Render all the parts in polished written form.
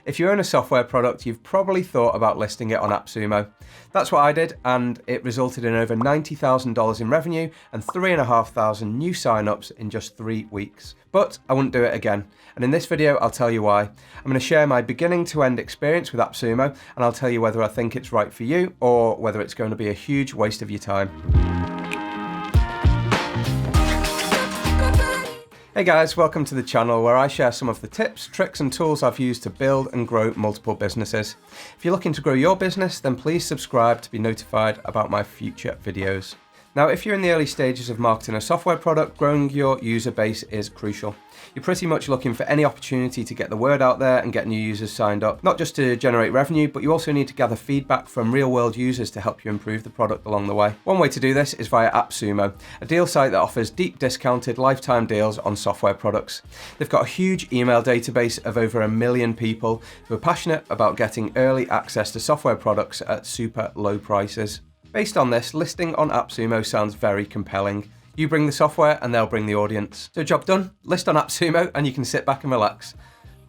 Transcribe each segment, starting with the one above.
If you own a software product, you've probably thought about listing it on AppSumo. That's what I did, and it resulted in over $90,000 in revenue and 3,500 new signups in just 3 weeks. But I wouldn't do it again. And in this video, I'll tell you why. I'm going to share my beginning to end experience with AppSumo, and I'll tell you whether I think it's right for you or whether it's going to be a huge waste of your time. Hey guys, welcome to the channel where I share some of the tips, tricks and tools I've used to build and grow multiple businesses. If you're looking to grow your business, then please subscribe to be notified about my future videos. Now, if you're in the early stages of marketing a software product, growing your user base is crucial. You're pretty much looking for any opportunity to get the word out there and get new users signed up, not just to generate revenue, but you also need to gather feedback from real-world users to help you improve the product along the way. One way to do this is via AppSumo, a deal site that offers deep discounted lifetime deals on software products. They've got a huge email database of over 1 million people who are passionate about getting early access to software products at super low prices. Based on this, listing on AppSumo sounds very compelling. You bring the software and they'll bring the audience. So job done, list on AppSumo and you can sit back and relax.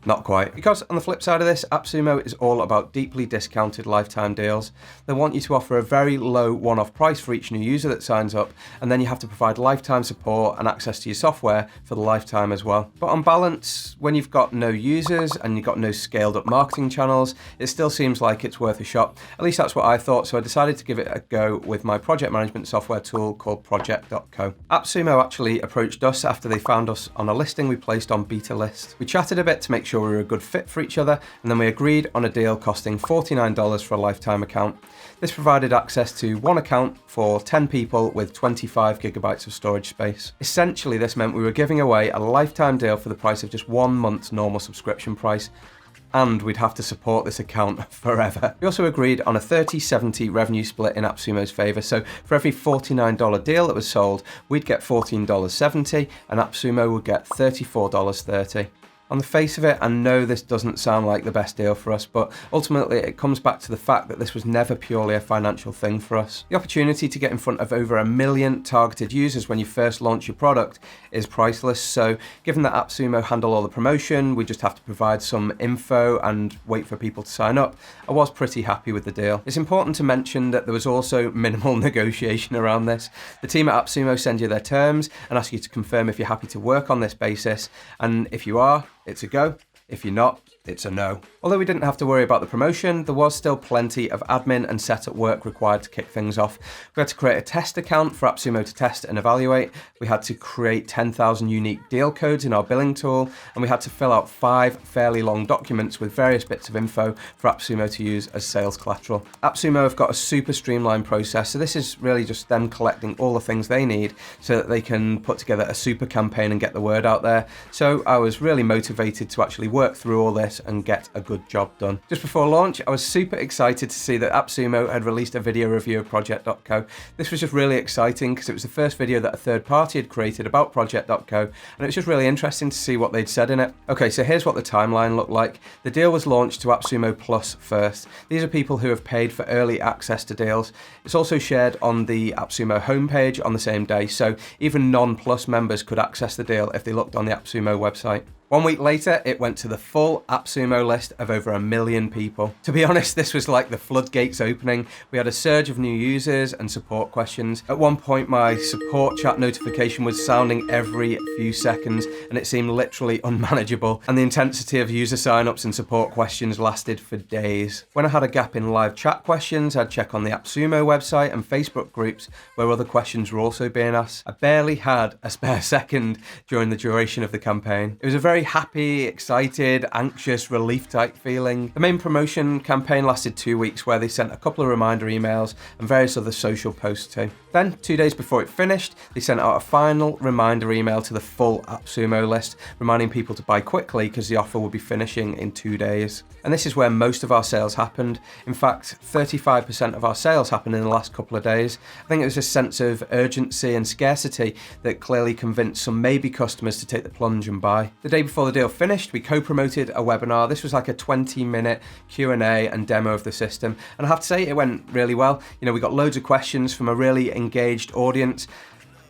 Not quite, because on the flip side of this, AppSumo is all about deeply discounted lifetime deals. They want you to offer a very low one-off price for each new user that signs up, and then you have to provide lifetime support and access to your software for the lifetime as well. But on balance, when you've got no users and you've got no scaled up marketing channels, it still seems like it's worth a shot. At least that's what I thought, so I decided to give it a go with my project management software tool called Project.co. AppSumo actually approached us after they found us on a listing we placed on Beta List. We chatted a bit to make sure we were a good fit for each other, and then we agreed on a deal costing $49 for a lifetime account. This provided access to one account for 10 people with 25 gigabytes of storage space. Essentially, this meant we were giving away a lifetime deal for the price of just 1 month's normal subscription price, and we'd have to support this account forever. We also agreed on a 30-70 revenue split in AppSumo's favor, so for every $49 deal that was sold, we'd get $14.70 and AppSumo would get $34.30. On the face of it, I know this doesn't sound like the best deal for us, but ultimately it comes back to the fact that this was never purely a financial thing for us. The opportunity to get in front of over 1 million targeted users when you first launch your product is priceless, so given that AppSumo handle all the promotion, we just have to provide some info and wait for people to sign up, I was pretty happy with the deal. It's important to mention that there was also minimal negotiation around this. The team at AppSumo send you their terms and ask you to confirm if you're happy to work on this basis, and if you are, it's a go. If you're not, it's a no. Although we didn't have to worry about the promotion, there was still plenty of admin and setup work required to kick things off. We had to create a test account for AppSumo to test and evaluate. We had to create 10,000 unique deal codes in our billing tool, and we had to fill out 5 fairly long documents with various bits of info for AppSumo to use as sales collateral. AppSumo have got a super streamlined process, so this is really just them collecting all the things they need so that they can put together a super campaign and get the word out there. So I was really motivated to actually work through all this and get a good job done. Just before launch, I was super excited to see that AppSumo had released a video review of Project.co. This was just really exciting because it was the first video that a third party had created about Project.co, and it was just really interesting to see what they'd said in it. Okay, so here's what the timeline looked like. The deal was launched to AppSumo Plus first. These are people who have paid for early access to deals. It's also shared on the AppSumo homepage on the same day, so even non-Plus members could access the deal if they looked on the AppSumo website. 1 week later, it went to the full AppSumo list of over 1 million people. To be honest, this was like the floodgates opening. We had a surge of new users and support questions. At one point, my support chat notification was sounding every few seconds, and it seemed literally unmanageable. And the intensity of user signups and support questions lasted for days. When I had a gap in live chat questions, I'd check on the AppSumo website and Facebook groups where other questions were also being asked. I barely had a spare second during the duration of the campaign. It was a very happy, excited, anxious, relief type feeling. The main promotion campaign lasted 2 weeks where they sent a couple of reminder emails and various other social posts too. Then, 2 days before it finished, they sent out a final reminder email to the full AppSumo list, reminding people to buy quickly because the offer would be finishing in 2 days. And this is where most of our sales happened. In fact, 35% of our sales happened in the last couple of days. I think it was a sense of urgency and scarcity that clearly convinced some maybe customers to take the plunge and buy. The day before the deal finished, we co-promoted a webinar. This was like a 20-minute Q&A and demo of the system, and I have to say it went really well. You know, we got loads of questions from a really engaged audience.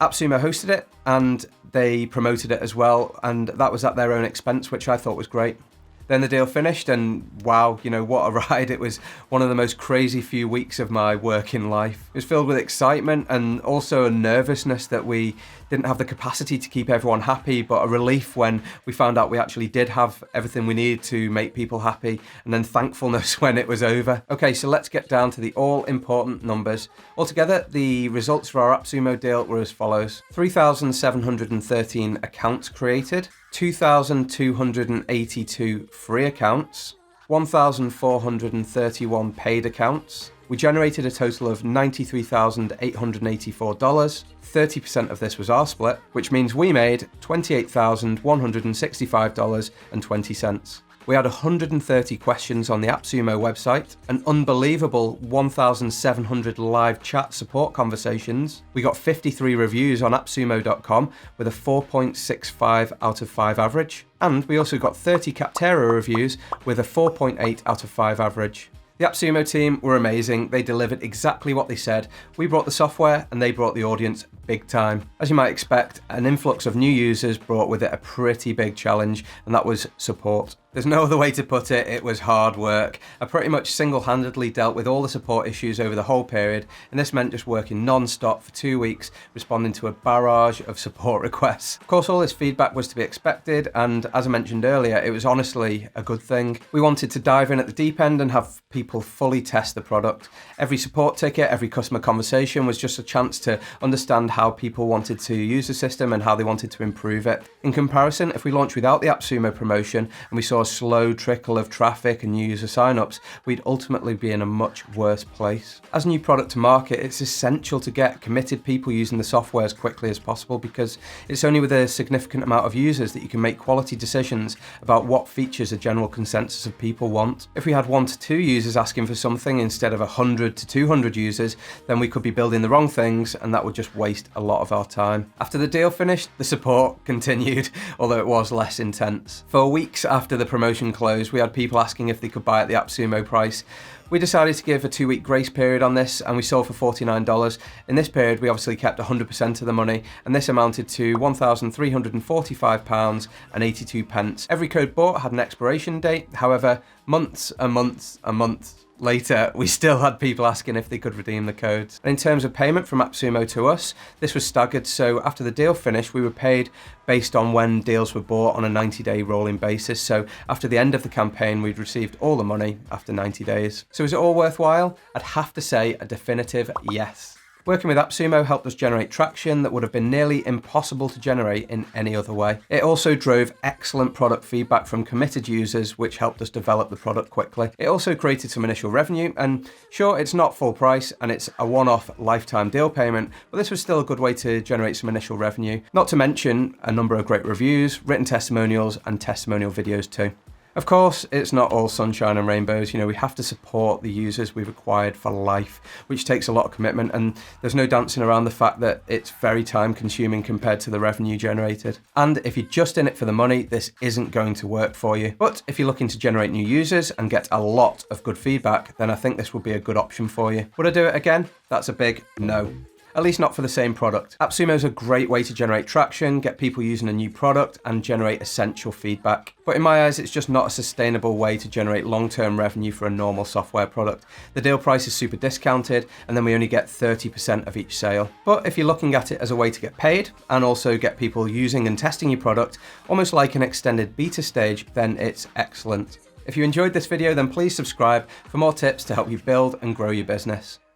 AppSumo hosted it and they promoted it as well, and that was at their own expense, which I thought was great. Then the deal finished and wow, you know, what a ride. It was one of the most crazy few weeks of my working life. It was filled with excitement and also a nervousness that we didn't have the capacity to keep everyone happy, but a relief when we found out we actually did have everything we needed to make people happy, and then thankfulness when it was over. Okay, so let's get down to the all-important numbers. Altogether, the results for our AppSumo deal were as follows. 3,713 accounts created, 2,282 free accounts, 1,431 paid accounts. We generated a total of $93,884. 30% of this was our split, which means we made $28,165.20. We had 130 questions on the AppSumo website, an unbelievable 1,700 live chat support conversations. We got 53 reviews on appsumo.com with a 4.65 out of 5 average. And we also got 30 Capterra reviews with a 4.8 out of 5 average. The AppSumo team were amazing. They delivered exactly what they said. We brought the software and they brought the audience big time. As you might expect, an influx of new users brought with it a pretty big challenge, and that was support. There's no other way to put it, it was hard work. I pretty much single-handedly dealt with all the support issues over the whole period, and this meant just working non-stop for 2 weeks, responding to a barrage of support requests. Of course, all this feedback was to be expected, and as I mentioned earlier, it was honestly a good thing. We wanted to dive in at the deep end and have people fully test the product. Every support ticket, every customer conversation was just a chance to understand how people wanted to use the system and how they wanted to improve it. In comparison, if we launched without the AppSumo promotion and we saw a slow trickle of traffic and new user signups, we'd ultimately be in a much worse place. As a new product to market, it's essential to get committed people using the software as quickly as possible, because it's only with a significant amount of users that you can make quality decisions about what features a general consensus of people want. If we had 1 to 2 users asking for something instead of 100 to 200 users, then we could be building the wrong things, and that would just waste a lot of our time. After the deal finished, the support continued, although it was less intense. For weeks after the promotion closed, we had people asking if they could buy at the AppSumo price. We decided to give a 2-week grace period on this, and we sold for $49. In this period, we obviously kept 100% of the money, and this amounted to £1,345.82. Every code bought had an expiration date. However, months and months and months later, we still had people asking if they could redeem the codes. And in terms of payment from AppSumo to us, this was staggered, so after the deal finished, we were paid based on when deals were bought on a 90-day rolling basis. So after the end of the campaign, we'd received all the money after 90 days. So is it all worthwhile? I'd have to say a definitive yes. Working with AppSumo helped us generate traction that would have been nearly impossible to generate in any other way. It also drove excellent product feedback from committed users, which helped us develop the product quickly. It also created some initial revenue, and sure, it's not full price and it's a one-off lifetime deal payment, but this was still a good way to generate some initial revenue. Not to mention a number of great reviews, written testimonials, and testimonial videos too. Of course, it's not all sunshine and rainbows. You know, we have to support the users we've acquired for life, which takes a lot of commitment, and there's no dancing around the fact that it's very time consuming compared to the revenue generated. And if you're just in it for the money, this isn't going to work for you. But if you're looking to generate new users and get a lot of good feedback, then I think this would be a good option for you. Would I do it again? That's a big no. At least not for the same product. AppSumo is a great way to generate traction, get people using a new product, and generate essential feedback. But in my eyes, it's just not a sustainable way to generate long-term revenue for a normal software product. The deal price is super discounted, and then we only get 30% of each sale. But if you're looking at it as a way to get paid, and also get people using and testing your product, almost like an extended beta stage, then it's excellent. If you enjoyed this video, then please subscribe for more tips to help you build and grow your business.